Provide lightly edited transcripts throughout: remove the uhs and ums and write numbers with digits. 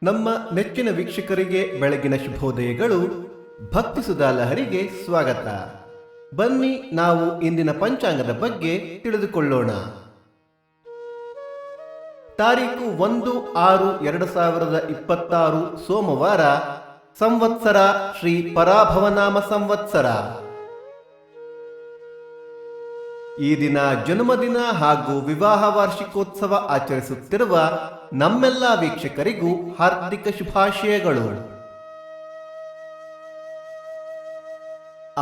ನಮ್ಮ ನೆಚ್ಚಿನ ವೀಕ್ಷಕರಿಗೆ ಬೆಳಗಿನ ಶುಭೋದಯಗಳು. ಭಕ್ತಿ ಸುಧಾ ಲಹರಿಗೆ ಸ್ವಾಗತ. ಬನ್ನಿ ನಾವು ಇಂದಿನ ಪಂಚಾಂಗದ ಬಗ್ಗೆ ತಿಳಿದುಕೊಳ್ಳೋಣ. ತಾರೀಕು 1/6/2026 ಸೋಮವಾರ, ಸಂವತ್ಸರ ಶ್ರೀ ಪರಾಭವನಾಮ ಸಂವತ್ಸರ. ಈ ದಿನ ಜನ್ಮದಿನ ಹಾಗೂ ವಿವಾಹ ವಾರ್ಷಿಕೋತ್ಸವ ಆಚರಿಸುತ್ತಿರುವ ನಮ್ಮೆಲ್ಲ ವೀಕ್ಷಕರಿಗೂ ಹಾರ್ದಿಕ ಶುಭಾಶಯಗಳು.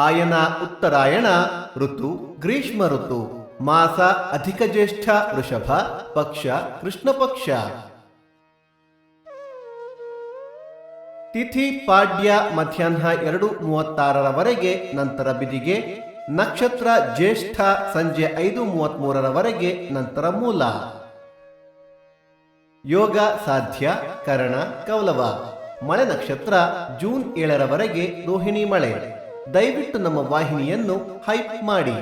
ಆಯನ ಉತ್ತರಾಯಣ ಋತು ಗ್ರೀಷ್ಮ ಋತು, ಮಾಸ ಅಧಿಕ ಜ್ಯೇಷ್ಠ ವೃಷಭ, ಪಕ್ಷ ಕೃಷ್ಣ ಪಕ್ಷ. ತಿಥಿ ಪಾಡ್ಯ ಮಧ್ಯಾಹ್ನ 2:36 ನಂತರ ಬಿದಿಗೆ. ನಕ್ಷತ್ರ ಜ್ಯೇಷ್ಠ ಸಂಜೆ 5:33 ನಂತರ ಮೂಲ. ಯೋಗ ಸಾಧ್ಯ ಕರಣ ಕೌಲವ. ಮಳೆ ನಕ್ಷತ್ರ ಜೂನ್ 7 ರೋಹಿಣಿ ಮಳೆ. ದಯವಿಟ್ಟು ನಮ್ಮ ವಾಹಿನಿಯನ್ನು ಹೈಪ್ ಮಾಡಿ.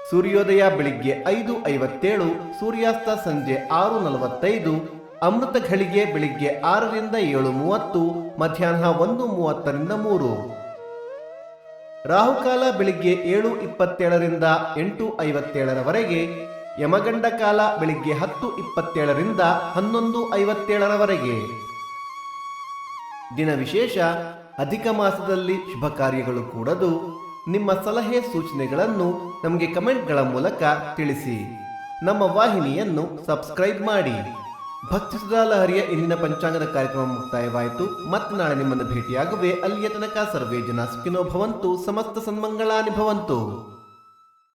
ಸೂರ್ಯೋದಯ ಬೆಳಿಗ್ಗೆ 5:57, ಸೂರ್ಯಾಸ್ತ ಸಂಜೆ 6:45, ಅಮೃತ ಘಳಿಗೆ ಬೆಳಿಗ್ಗೆ 6 ರಿಂದ 7:30, ಮಧ್ಯಾಹ್ನ 1:30 3. ರಾಹುಕಾಲ ಬೆಳಿಗ್ಗೆ 7:27 ರಿಂದ 8:57, ಯಮಗಂಡ ಕಾಲ ಬೆಳಿಗ್ಗೆ 10:27 ರಿಂದ 11:57. ದಿನ ವಿಶೇಷ ಅಧಿಕ ಮಾಸದಲ್ಲಿ ಶುಭ ಕಾರ್ಯಗಳು ಕೂಡದು. ನಿಮ್ಮ ಸಲಹೆ ಸೂಚನೆಗಳನ್ನು ನಮಗೆ ಕಮೆಂಟ್ಗಳ ಮೂಲಕ ತಿಳಿಸಿ. ನಮ್ಮ ವಾಹಿನಿಯನ್ನು ಸಬ್ಸ್ಕ್ರೈಬ್ ಮಾಡಿ. ಭಕ್ತಿ ಸುಧಾ ಲಹರಿಯ ಇಂದಿನ ಪಂಚಾಂಗದ ಕಾರ್ಯಕ್ರಮ ಮುಕ್ತಾಯವಾಯಿತು. ಮತ್ತೆ ನಾಳೆ ನಿಮ್ಮನ್ನು ಭೇಟಿಯಾಗುವೆ. ಅಲ್ಲಿಯ ತನಕ ಸರ್ವೇ ಜನ ಸುಖಿನೋ ಭವಂತು, ಸಮಸ್ತ ಸನ್ಮಂಗಳಾನಿ ಭವಂತು.